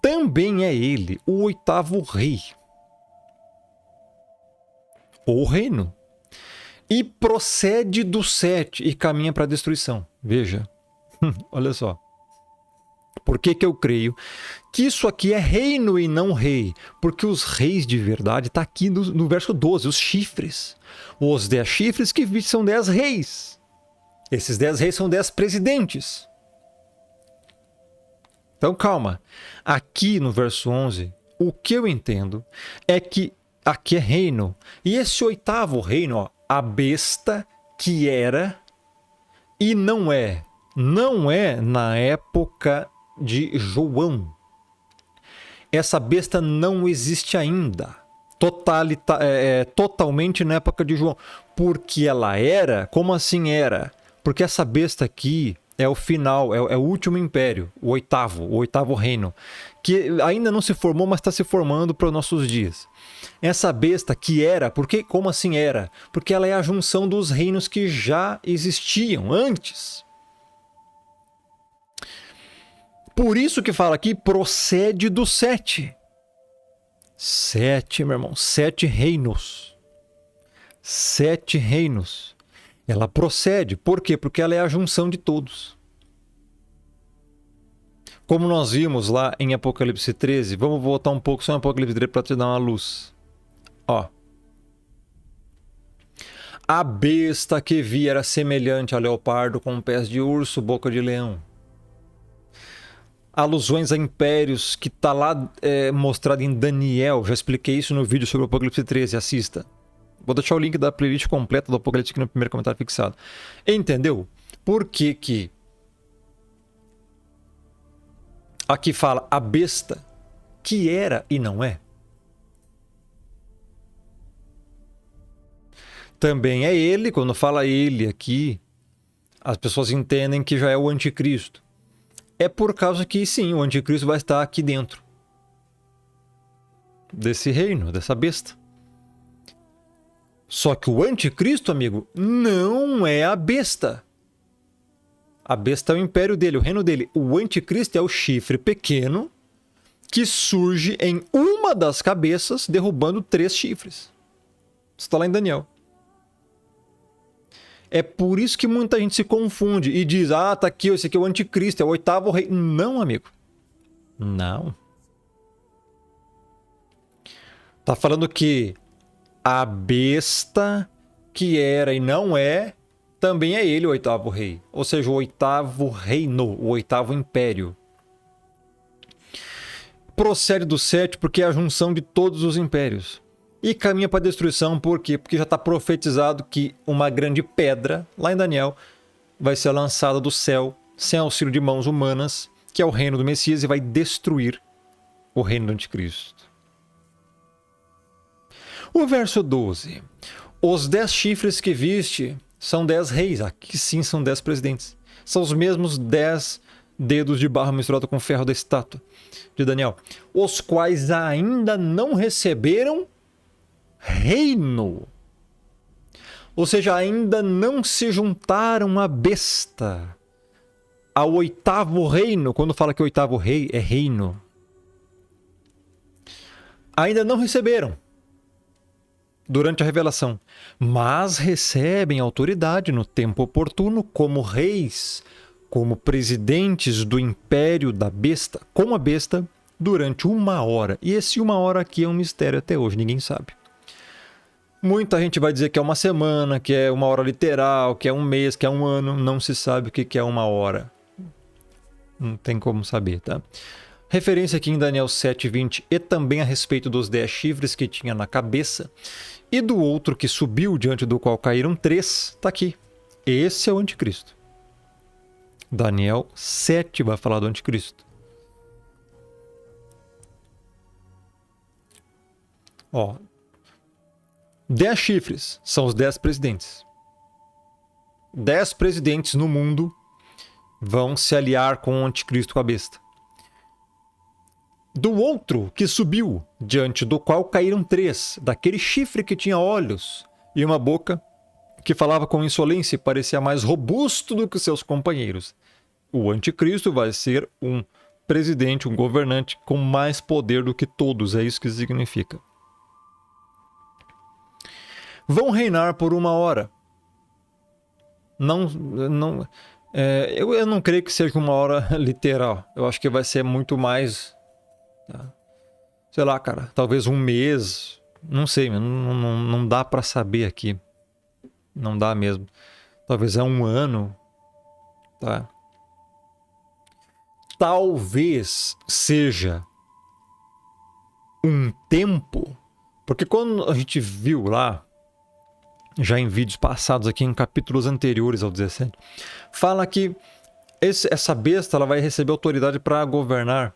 Speaker 1: também é ele, o 8º rei. O reino. E procede do 7 e caminha para a destruição. Veja. Olha só. Por que eu creio que isso aqui é reino e não rei? Porque os reis de verdade está aqui no verso 12, os chifres. Os 10 chifres que são 10 reis. Esses 10 reis são 10 presidentes. Então, calma. Aqui no verso 11, o que eu entendo é que aqui é reino. E esse oitavo reino, ó, a besta que era e não é. Não é na época de João. Essa besta não existe ainda. Totalmente na época de João. Porque ela era? Como assim era? Porque essa besta aqui é o final, é o último império, o oitavo reino, que ainda não se formou, mas está se formando para os nossos dias. Essa besta que era, porque como assim era? Porque ela é a junção dos reinos que já existiam antes. Por isso que fala aqui, procede do 7. 7, meu irmão, 7 reinos. 7 reinos. Ela procede. Por quê? Porque ela é a junção de todos. Como nós vimos lá em Apocalipse 13, vamos voltar um pouco só em Apocalipse 13 para te dar uma luz. Ó. A besta que vi era semelhante a leopardo com pés de urso, boca de leão. Alusões a impérios que está lá mostrado em Daniel. Já expliquei isso no vídeo sobre o Apocalipse 13, assista. Vou deixar o link da playlist completa do Apocalipse aqui no primeiro comentário fixado. Entendeu? Por que que aqui fala a besta que era e não é? Também é ele, quando fala ele aqui, as pessoas entendem que já é o anticristo. É por causa que, sim, o anticristo vai estar aqui dentro desse reino, dessa besta. Só que o anticristo, amigo, não é a besta. A besta é o império dele, o reino dele. O anticristo é o chifre pequeno que surge em uma das cabeças, derrubando 3 chifres. Isso está lá em Daniel. É por isso que muita gente se confunde e diz, tá aqui, esse aqui é o anticristo, é o 8º rei. Não, amigo. Não. Tá falando que a besta que era e não é, também é ele o 8º rei. Ou seja, o 8º reino, o 8º império. Procede do 7 porque é a junção de todos os impérios. E caminha para a destruição, por quê? Porque já está profetizado que uma grande pedra, lá em Daniel, vai ser lançada do céu, sem auxílio de mãos humanas, que é o reino do Messias, e vai destruir o reino do anticristo. O verso 12. Os 10 chifres que viste são 10 reis. Aqui sim são 10 presidentes. São os mesmos 10 dedos de barro misturado com ferro da estátua de Daniel. Os quais ainda não receberam reino. Ou seja, ainda não se juntaram à besta. Ao 8º reino. Quando fala que o 8º rei é reino. Ainda não receberam. Durante a revelação, mas recebem autoridade no tempo oportuno como reis, como presidentes do império da besta, com a besta, durante 1 hora. E esse 1 hora aqui é um mistério até hoje, ninguém sabe. Muita gente vai dizer que é 1 semana, que é 1 hora literal, que é 1 mês, que é 1 ano, não se sabe o que é 1 hora. Não tem como saber, tá? Referência aqui em Daniel 7:20 e também a respeito dos 10 chifres que tinha na cabeça e do outro que subiu diante do qual caíram 3, está aqui. Esse é o anticristo. Daniel 7 vai falar do anticristo. Ó, 10 chifres são os 10 presidentes. 10 presidentes no mundo vão se aliar com o anticristo, com a besta. Do outro que subiu, diante do qual caíram 3, daquele chifre que tinha olhos e uma boca, que falava com insolência e parecia mais robusto do que seus companheiros. O anticristo vai ser um presidente, um governante com mais poder do que todos, é isso que significa. Vão reinar por 1 hora. Eu não creio que seja 1 hora literal. Eu acho que vai ser muito mais... Sei lá, cara, talvez 1 mês, não sei, não dá pra saber aqui, não dá mesmo. talvez é um ano, tá? Talvez seja um tempo, porque quando a gente viu lá, já em vídeos passados aqui, em capítulos anteriores ao 17, fala que essa besta ela vai receber autoridade para governar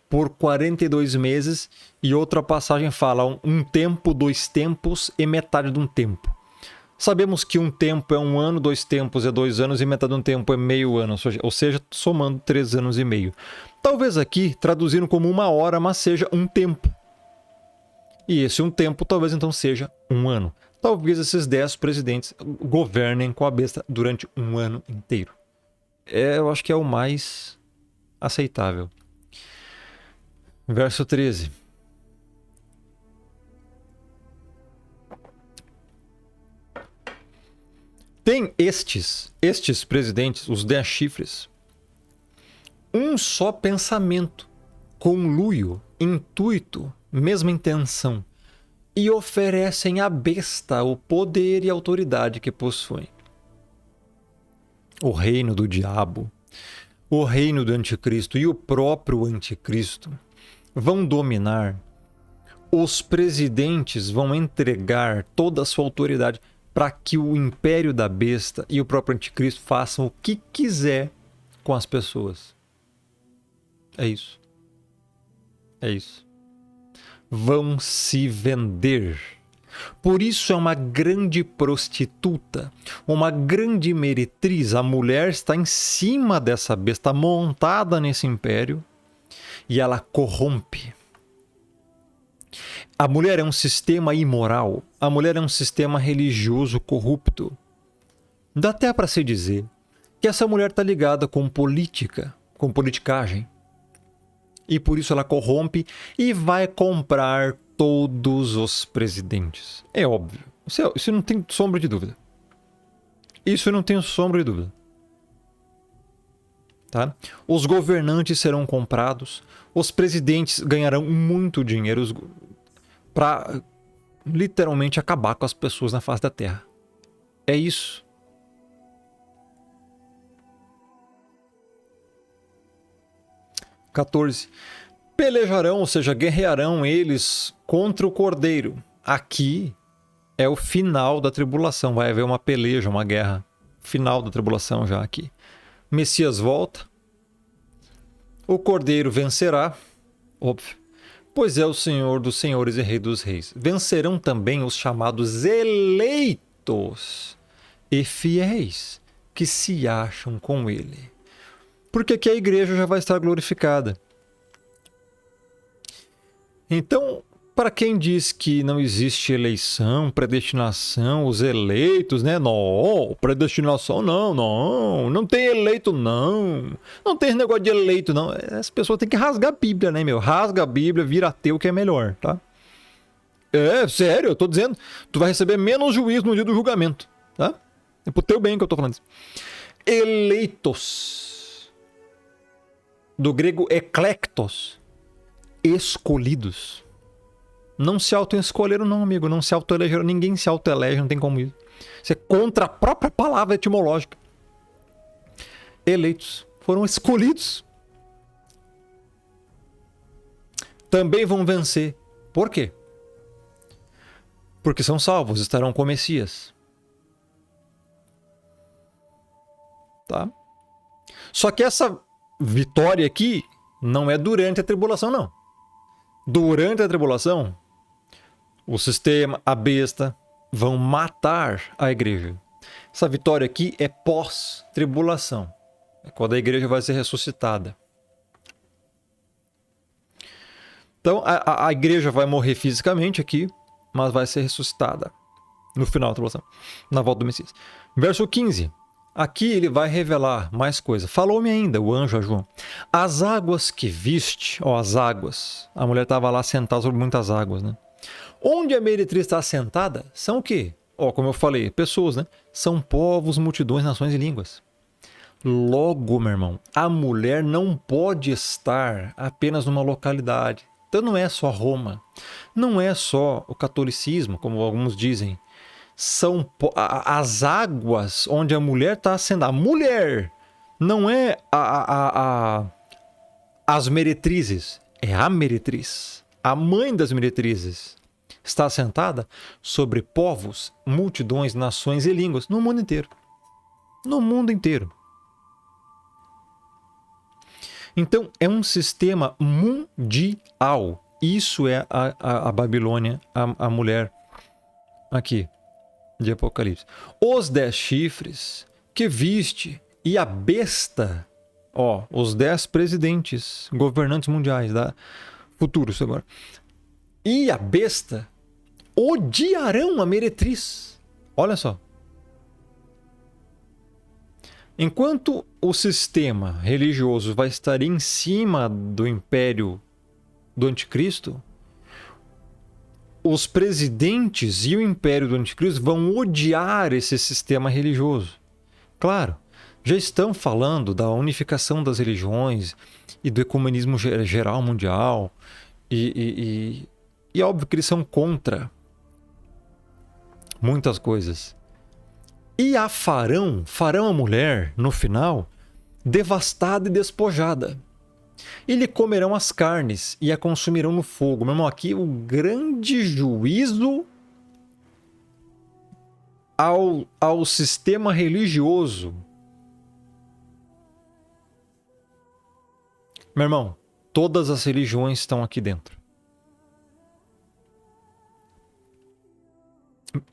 Speaker 1: por 42 meses, e outra passagem fala um tempo, 2 tempos e metade de um tempo. Sabemos que um tempo é um ano, 2 tempos é 2 anos e metade de um tempo é meio ano, ou seja, somando 3 anos e meio. Talvez aqui, traduzindo como 1 hora, mas seja um tempo. E esse um tempo talvez então seja um ano. Talvez esses 10 presidentes governem com a besta durante um ano inteiro. Eu acho que é o mais aceitável. Verso 13. Tem estes presidentes, os 10 chifres, um só pensamento, conluio, intuito, mesma intenção, e oferecem à besta o poder e a autoridade que possuem. O reino do diabo, o reino do anticristo e o próprio anticristo vão dominar. Os presidentes vão entregar toda a sua autoridade para que o império da besta e o próprio anticristo façam o que quiser com as pessoas. É isso. É isso. Vão se vender. Por isso é uma grande prostituta, uma grande meretriz. A mulher está em cima dessa besta, montada nesse império, e ela corrompe. A mulher é um sistema imoral. A mulher é um sistema religioso corrupto. Dá até para se dizer que essa mulher está ligada com política, com politicagem. E por isso ela corrompe e vai comprar todos os presidentes. É óbvio. Isso não tem sombra de dúvida. Isso não tem sombra de dúvida. Tá? Os governantes serão comprados. Os presidentes ganharão muito dinheiro para literalmente acabar com as pessoas na face da terra. É isso. (14) Pelejarão, ou seja, guerrearão eles contra o cordeiro. Aqui é o final da tribulação. Vai haver uma peleja, uma guerra. Final da tribulação já aqui. Messias volta. O cordeiro vencerá. Óbvio. Pois é o Senhor dos senhores e Rei dos reis. Vencerão também os chamados eleitos e fiéis que se acham com ele. Porque aqui a igreja já vai estar glorificada. Então, para quem diz que não existe eleição, predestinação, os eleitos, né? Não, predestinação não tem eleito não tem negócio de eleito não. As pessoas têm que rasgar a Bíblia, né, meu? Rasga a Bíblia, vira ateu que é melhor, tá? É, sério, eu tô dizendo, tu vai receber menos juízo no dia do julgamento, tá? É pro teu bem que eu tô falando isso. Eleitos, do grego eklektos, escolhidos. Não se auto-escolheram não, amigo. Não se auto-elegeram. Ninguém se auto-elege, não tem como isso. Isso é contra a própria palavra etimológica. Eleitos. Foram escolhidos. Também vão vencer. Por quê? Porque são salvos, estarão com o Messias. Tá? Só que essa vitória aqui não é durante a tribulação, não. Durante a tribulação, o sistema, a besta, vão matar a igreja. Essa vitória aqui é pós-tribulação. É quando a igreja vai ser ressuscitada. Então, a igreja vai morrer fisicamente aqui, mas vai ser ressuscitada no final da tribulação, na volta do Messias. Verso 15. Aqui ele vai revelar mais coisa. Falou-me ainda o anjo a João. As águas que viste, as águas. A mulher estava lá sentada sobre muitas águas, né? Onde a meretriz está sentada são o quê? Como eu falei, pessoas, né? São povos, multidões, nações e línguas. Logo, meu irmão, a mulher não pode estar apenas numa localidade. Então não é só Roma, não é só o catolicismo, como alguns dizem. as águas onde a mulher está sendo. A mulher não é as meretrizes, é a meretriz, a mãe das meretrizes. Está assentada sobre povos, multidões, nações e línguas no mundo inteiro. No mundo inteiro. Então, é um sistema mundial. Isso é a Babilônia, a mulher aqui de Apocalipse. Os 10 chifres que viste e a besta, os 10 presidentes, governantes mundiais, futuros agora. E a besta odiarão a meretriz. Olha só. Enquanto o sistema religioso vai estar em cima do império do anticristo, os presidentes e o império do anticristo vão odiar esse sistema religioso. Claro, já estão falando da unificação das religiões e do ecumenismo geral mundial, e é óbvio que eles são contra muitas coisas. E farão a mulher, no final, devastada e despojada. E lhe comerão as carnes e a consumirão no fogo. Meu irmão, aqui o grande juízo ao sistema religioso. Meu irmão, todas as religiões estão aqui dentro.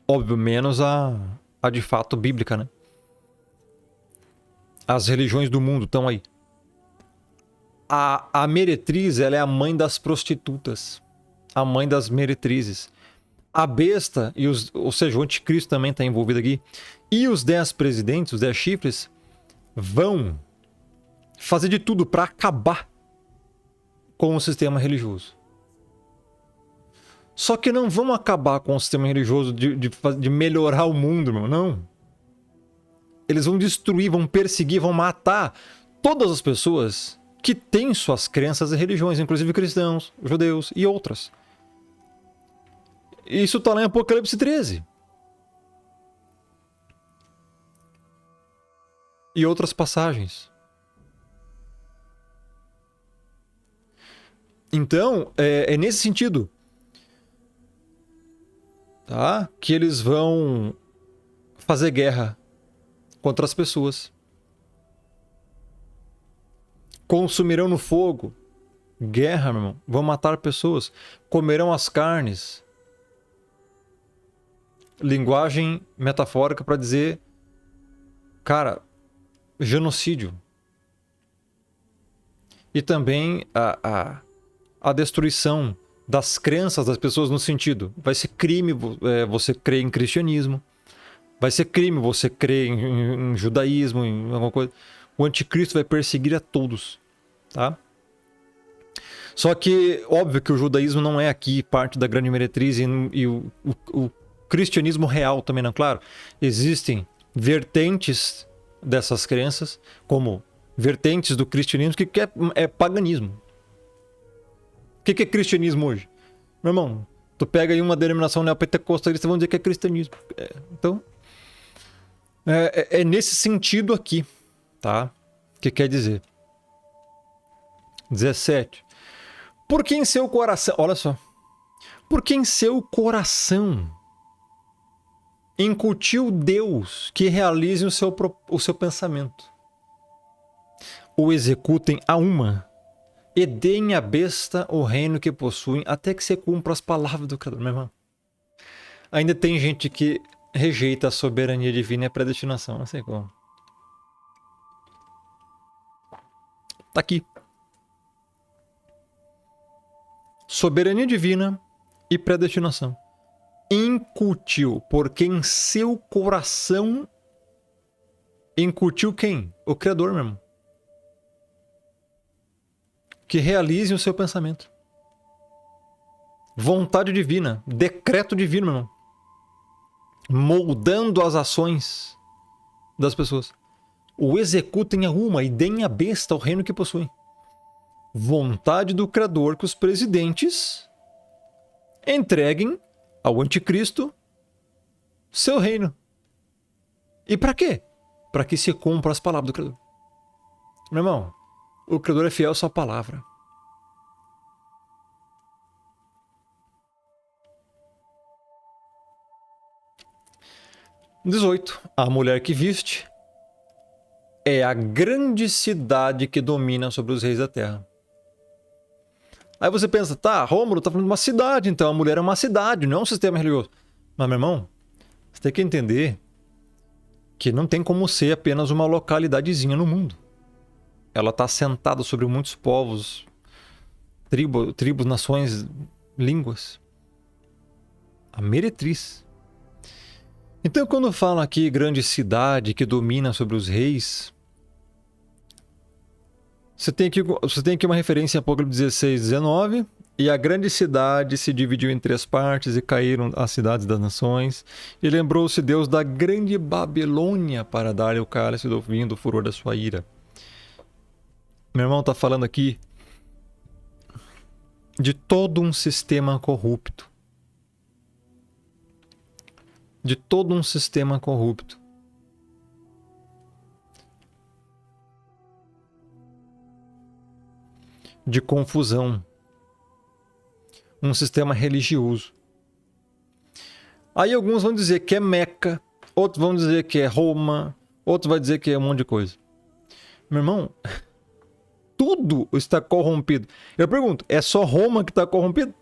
Speaker 1: Óbvio, menos a de fato bíblica, né? As religiões do mundo estão aí. A meretriz, ela é a mãe das prostitutas. A mãe das meretrizes. A besta, ou seja, o anticristo também está envolvido aqui. E os 10 presidentes, os 10 chifres, vão fazer de tudo para acabar com o sistema religioso. Só que não vão acabar com o sistema religioso de melhorar o mundo, meu. Não. Eles vão destruir, vão perseguir, vão matar todas as pessoas que têm suas crenças e religiões, inclusive cristãos, judeus e outras. Isso está lá em Apocalipse 13. E outras passagens. Então, é nesse sentido, tá? Que eles vão fazer guerra contra as pessoas. Consumirão no fogo. Guerra, meu irmão. Vão matar pessoas. Comerão as carnes. Linguagem metafórica para dizer, cara, genocídio. E também a destruição das crenças das pessoas, no sentido, vai ser crime você crer em cristianismo, vai ser crime você crer em judaísmo, em alguma coisa. O anticristo vai perseguir a todos, tá? Só que, óbvio que o judaísmo não é aqui parte da grande meretriz e o cristianismo real também não, claro. Existem vertentes dessas crenças, como vertentes do cristianismo, que é paganismo. O que é cristianismo hoje? Meu irmão, tu pega aí uma denominação neopentecostalista e vão dizer que é cristianismo. Então, é nesse sentido aqui, tá? O que quer dizer? 17. Porque em seu coração, olha só. Porque em seu coração incutiu Deus que realize o seu pensamento. O executem a uma. E deem à besta o reino que possuem, até que se cumpra as palavras do Criador. Meu irmão, ainda tem gente que rejeita a soberania divina e a predestinação. Não sei como. Tá aqui. Soberania divina e predestinação. Incutiu, porque em seu coração incutiu quem? O Criador, meu irmão. Que realize o seu pensamento. Vontade divina, decreto divino, meu irmão. Moldando as ações das pessoas. O executem a uma e deem à besta o reino que possuem. Vontade do Criador que os presidentes entreguem ao anticristo seu reino. E para quê? Para que se cumpra as palavras do Criador. Meu irmão, o Criador é fiel à sua palavra. (18) A mulher que viste é a grande cidade que domina sobre os reis da terra. Aí você pensa, tá, Rômulo tá falando de uma cidade, então a mulher é uma cidade, não é um sistema religioso. Mas, meu irmão, você tem que entender que não tem como ser apenas uma localidadezinha no mundo. Ela está sentada sobre muitos povos, tribos, nações, línguas. A meretriz. Então, quando falam aqui grande cidade que domina sobre os reis, você tem aqui uma referência em Apocalipse 16, 19. E a grande cidade se dividiu em 3 partes e caíram as cidades das nações. E lembrou-se Deus da grande Babilônia para dar-lhe o cálice do vinho do furor da sua ira. Meu irmão está falando aqui de todo um sistema corrupto. De todo um sistema corrupto. De confusão. Um sistema religioso. Aí alguns vão dizer que é Meca, outros vão dizer que é Roma, outros vão dizer que é um monte de coisa. Meu irmão, tudo está corrompido. Eu pergunto, é só Roma que está corrompido?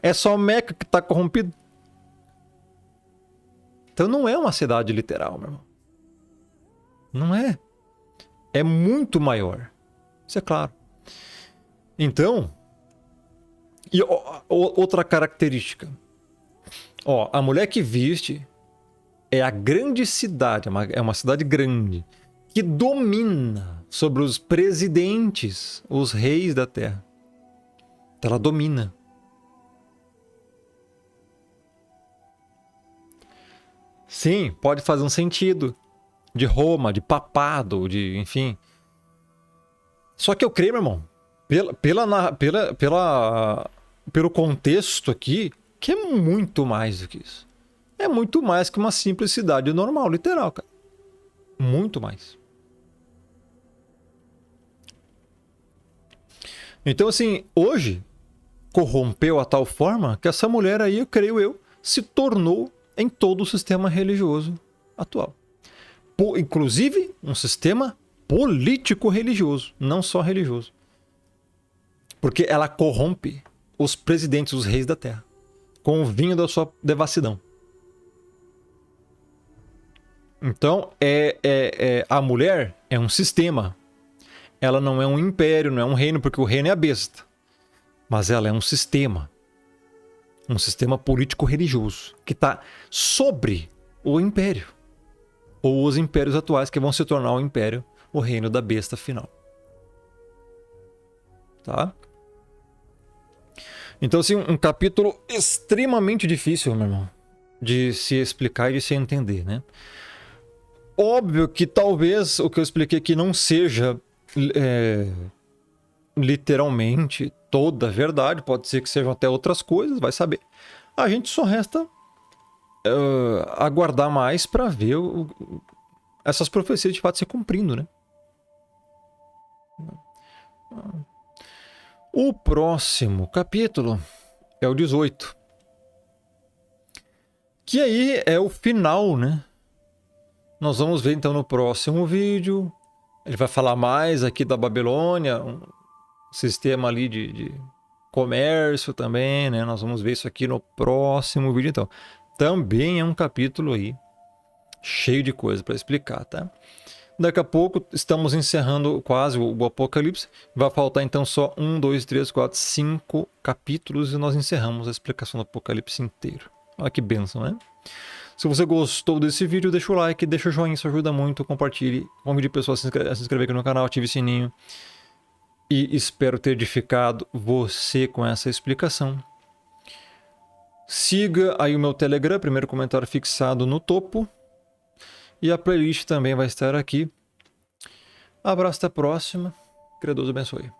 Speaker 1: É só Meca que está corrompido? Então não é uma cidade literal, meu irmão. Não é. É muito maior. Isso é claro. Então, e outra característica. A mulher que viste é a grande cidade, é uma cidade grande, que domina sobre os presidentes, os reis da terra. Ela domina. Sim, pode fazer um sentido. De Roma, de papado, de enfim. Só que eu creio, meu irmão, pelo contexto aqui, que é muito mais do que isso. É muito mais que uma simples cidade normal, literal, cara. Muito mais. Então, assim, hoje corrompeu a tal forma que essa mulher aí, eu creio, se tornou em todo o sistema religioso atual. Inclusive, um sistema político-religioso, não só religioso. Porque ela corrompe os presidentes, os reis da terra, com o vinho da sua devassidão. Então, a mulher é um sistema. Ela não é um império, não é um reino, porque o reino é a besta. Mas ela é um sistema. Um sistema político-religioso que está sobre o império. Ou os impérios atuais que vão se tornar o império, o reino da besta final. Tá? Então, assim, um capítulo extremamente difícil, meu irmão, de se explicar e de se entender, né? Óbvio que talvez o que eu expliquei aqui não seja literalmente toda a verdade, pode ser que sejam até outras coisas, vai saber. A gente só resta aguardar mais para ver essas profecias de fato se cumprindo, né? O próximo capítulo é o 18. Que aí é o final, né? Nós vamos ver então no próximo vídeo. Ele vai falar mais aqui da Babilônia, um sistema ali de comércio também, né? Nós vamos ver isso aqui no próximo vídeo então. Também é um capítulo aí cheio de coisa para explicar, tá? Daqui a pouco estamos encerrando quase o Apocalipse. Vai faltar então só 1, 2, 3, 4, 5 capítulos e nós encerramos a explicação do Apocalipse inteiro. Olha que bênção, né? Se você gostou desse vídeo, deixa o like, deixa o joinha, isso ajuda muito. Compartilhe, convide pessoas a se inscrever aqui no canal, ative o sininho. E espero ter edificado você com essa explicação. Siga aí o meu Telegram, primeiro comentário fixado no topo. E a playlist também vai estar aqui. Abraço, até a próxima. Que Deus abençoe.